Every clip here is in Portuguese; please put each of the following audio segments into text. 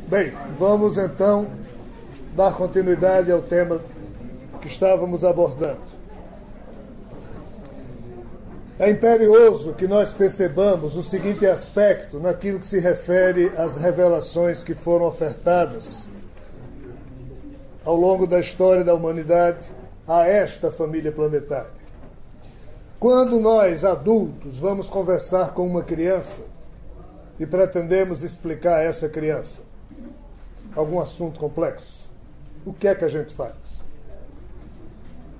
Bem, vamos então dar continuidade ao tema que estávamos abordando. É imperioso que nós percebamos o seguinte aspecto naquilo que se refere às revelações que foram ofertadas ao longo da história da humanidade a esta família planetária. Quando nós, adultos, vamos conversar com uma criança e pretendemos explicar a essa criança algum assunto complexo, o que é que a gente faz?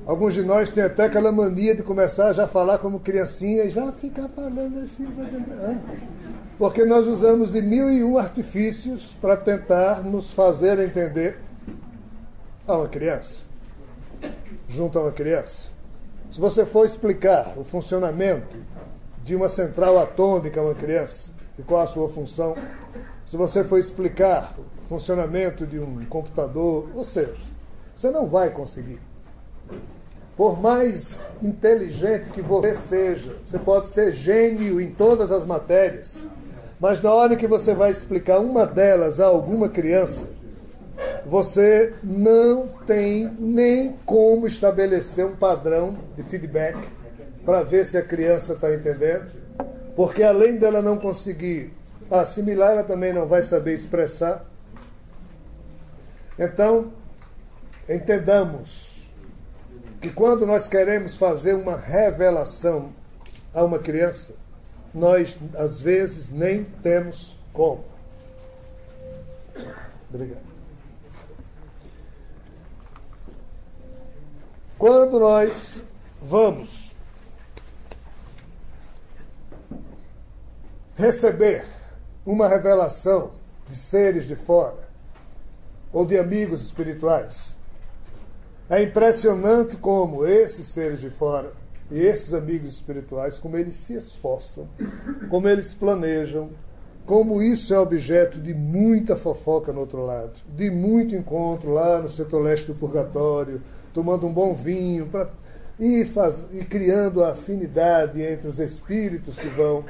Alguns de nós têm até aquela mania de começar a já falar como criancinha e já ficar falando assim, porque nós usamos de 1001 artifícios para tentar nos fazer entender a uma criança, junto a uma criança. Se você for explicar o funcionamento de uma central atômica a uma criança, e qual a sua função, se você for explicar o funcionamento de um computador, ou seja, você não vai conseguir. Por mais inteligente que você seja, você pode ser gênio em todas as matérias, mas na hora que você vai explicar uma delas a alguma criança, você não tem nem como estabelecer um padrão de feedback para ver se a criança está entendendo, porque além dela não conseguir assimilar, ela também não vai saber expressar. Então, entendamos que quando nós queremos fazer uma revelação a uma criança, nós, às vezes, nem temos como. Obrigado. Quando nós vamos receber uma revelação de seres de fora ou de amigos espirituais, é impressionante como esses seres de fora e esses amigos espirituais, como eles se esforçam, como eles planejam, como isso é objeto de muita fofoca no outro lado, de muito encontro lá no setor leste do purgatório, tomando um bom vinho e criando a afinidade entre os espíritos que vão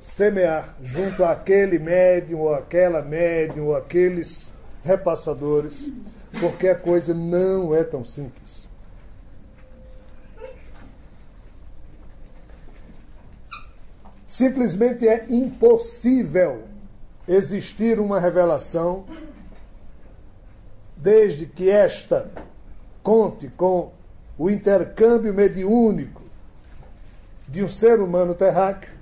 semear junto àquele médium ou aquela médium ou aqueles repassadores, porque a coisa não é tão simples. Simplesmente é impossível existir uma revelação desde que esta conte com o intercâmbio mediúnico de um ser humano terráqueo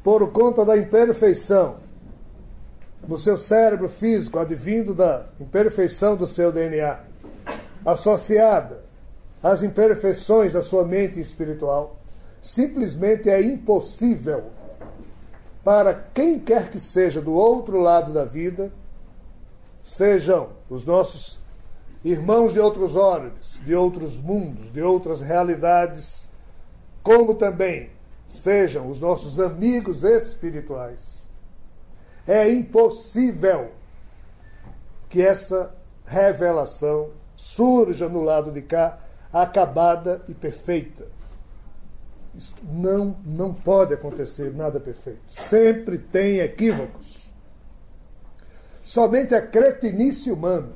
por conta da imperfeição no seu cérebro físico, advindo da imperfeição do seu DNA, associada às imperfeições da sua mente espiritual. Simplesmente é impossível para quem quer que seja do outro lado da vida, sejam os nossos irmãos de outros orbes, de outros mundos, de outras realidades, como também sejam os nossos amigos espirituais. É impossível que essa revelação surja no lado de cá acabada e perfeita. Isso não pode acontecer nada perfeito. Sempre tem equívocos. Somente a cretinice humana,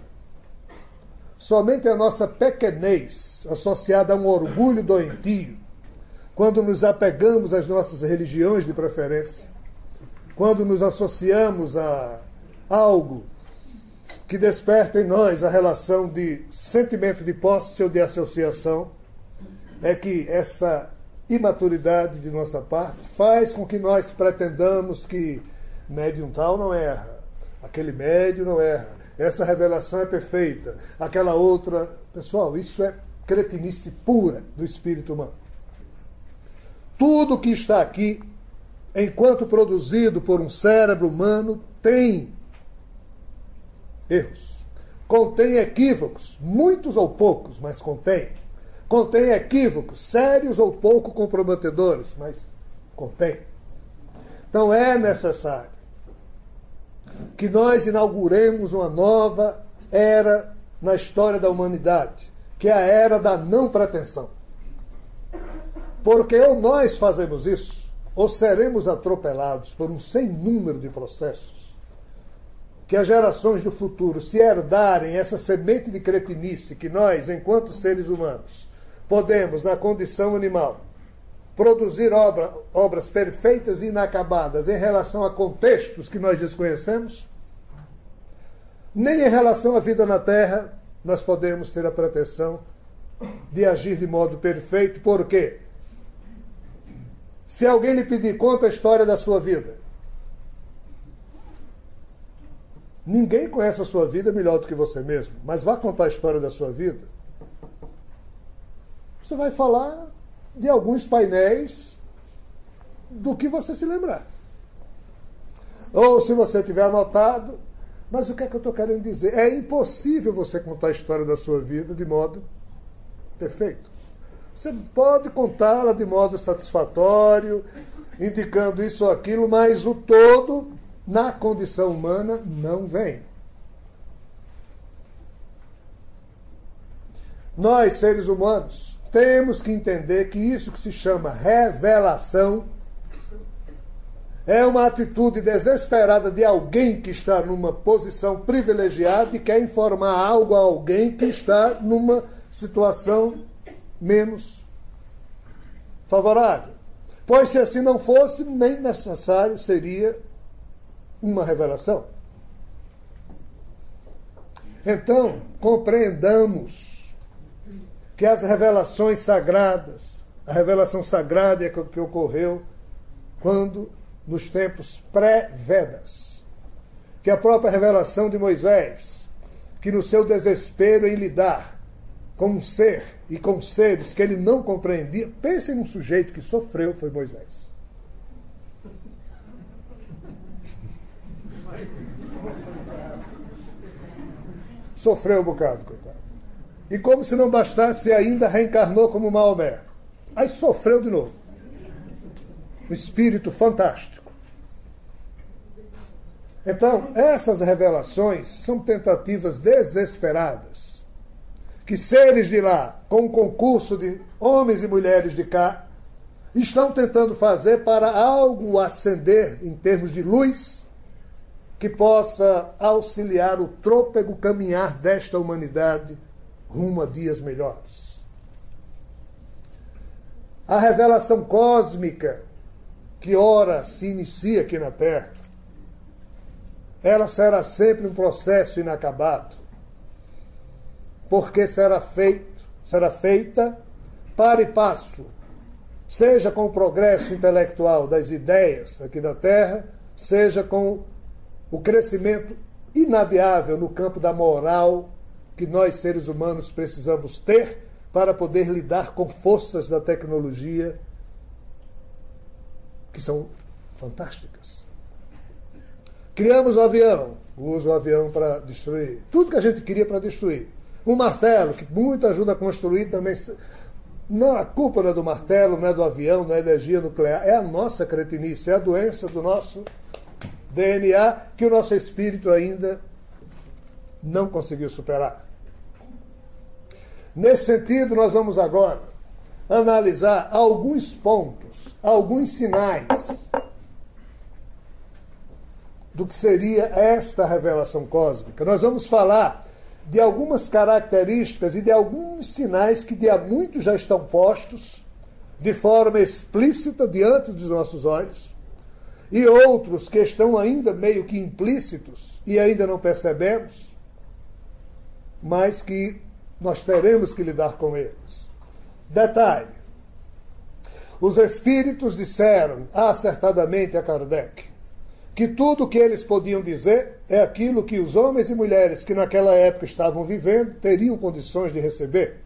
somente a nossa pequenez, associada a um orgulho doentio, quando nos apegamos às nossas religiões de preferência, quando nos associamos a algo que desperta em nós a relação de sentimento de posse ou de associação, é que essa imaturidade de nossa parte faz com que nós pretendamos que médium tal não erra, aquele médium não erra, essa revelação é perfeita, aquela outra... Pessoal, isso é cretinice pura do espírito humano. Tudo que está aqui, enquanto produzido por um cérebro humano, tem erros, contém equívocos, muitos ou poucos, mas contém. Contém equívocos, sérios ou pouco comprometedores, mas contém. Então é necessário que nós inauguremos uma nova era na história da humanidade, que é a era da não pretensão. Porque ou nós fazemos isso, ou seremos atropelados por um sem número de processos que as gerações do futuro se herdarem essa semente de cretinice que nós, enquanto seres humanos, podemos, na condição animal, produzir obras perfeitas e inacabadas em relação a contextos que nós desconhecemos, nem em relação à vida na Terra nós podemos ter a pretensão de agir de modo perfeito. Por quê? Se alguém lhe pedir, conta a história da sua vida. Ninguém conhece a sua vida melhor do que você mesmo, mas vá contar a história da sua vida. Você vai falar de alguns painéis do que você se lembrar. Ou se você tiver anotado, mas o que é que eu estou querendo dizer? É impossível você contar a história da sua vida de modo perfeito. Você pode contá-la de modo satisfatório, indicando isso ou aquilo, mas o todo, na condição humana, não vem. Nós, seres humanos, temos que entender que isso que se chama revelação é uma atitude desesperada de alguém que está numa posição privilegiada e quer informar algo a alguém que está numa situação menos favorável. Pois se assim não fosse, nem necessário seria uma revelação. Então, compreendamos que as revelações sagradas, a revelação sagrada é que ocorreu quando, nos tempos pré-Vedas, que a própria revelação de Moisés, que no seu desespero em lidar com um ser e com seres que ele não compreendia, pensem num sujeito que sofreu, foi Moisés. Sofreu um bocado, coitado. E como se não bastasse, ainda reencarnou como Maomé. Aí sofreu de novo. Um espírito fantástico. Então, essas revelações são tentativas desesperadas que seres de lá, com um concurso de homens e mulheres de cá, estão tentando fazer para algo ascender em termos de luz que possa auxiliar o trôpego caminhar desta humanidade rumo a dias melhores. A revelação cósmica que ora se inicia aqui na Terra, ela será sempre um processo inacabado, porque será feita para e passo, seja com o progresso intelectual das ideias aqui da Terra, seja com o crescimento inadiável no campo da moral que nós, seres humanos, precisamos ter para poder lidar com forças da tecnologia que são fantásticas. Criamos o avião, usa o avião para destruir. Tudo que a gente queria para destruir. Um martelo, que muito ajuda a construir também. Não, a culpa não é do martelo, não é do avião, não é da energia nuclear. É a nossa cretinice, é a doença do nosso DNA que o nosso espírito ainda não conseguiu superar. Nesse sentido, nós vamos agora analisar alguns pontos, alguns sinais do que seria esta revelação cósmica. Nós vamos falar de algumas características e de alguns sinais que de há muito já estão postos de forma explícita diante dos nossos olhos, e outros que estão ainda meio que implícitos e ainda não percebemos, mas que nós teremos que lidar com eles. Detalhe: os espíritos disseram acertadamente a Kardec que tudo o que eles podiam dizer é aquilo que os homens e mulheres que naquela época estavam vivendo teriam condições de receber.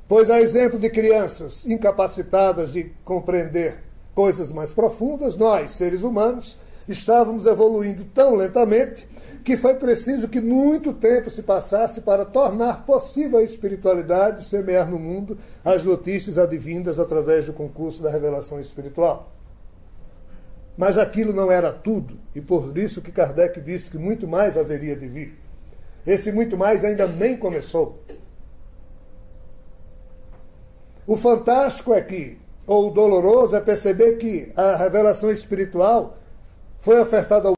Pois, a exemplo de crianças incapacitadas de compreender coisas mais profundas, nós, seres humanos, estávamos evoluindo tão lentamente que foi preciso que muito tempo se passasse para tornar possível a espiritualidade semear no mundo as notícias advindas através do concurso da revelação espiritual. Mas aquilo não era tudo, e por isso que Kardec disse que muito mais haveria de vir. Esse muito mais ainda nem começou. O fantástico é que, ou o doloroso, é perceber que a revelação espiritual foi ofertada ao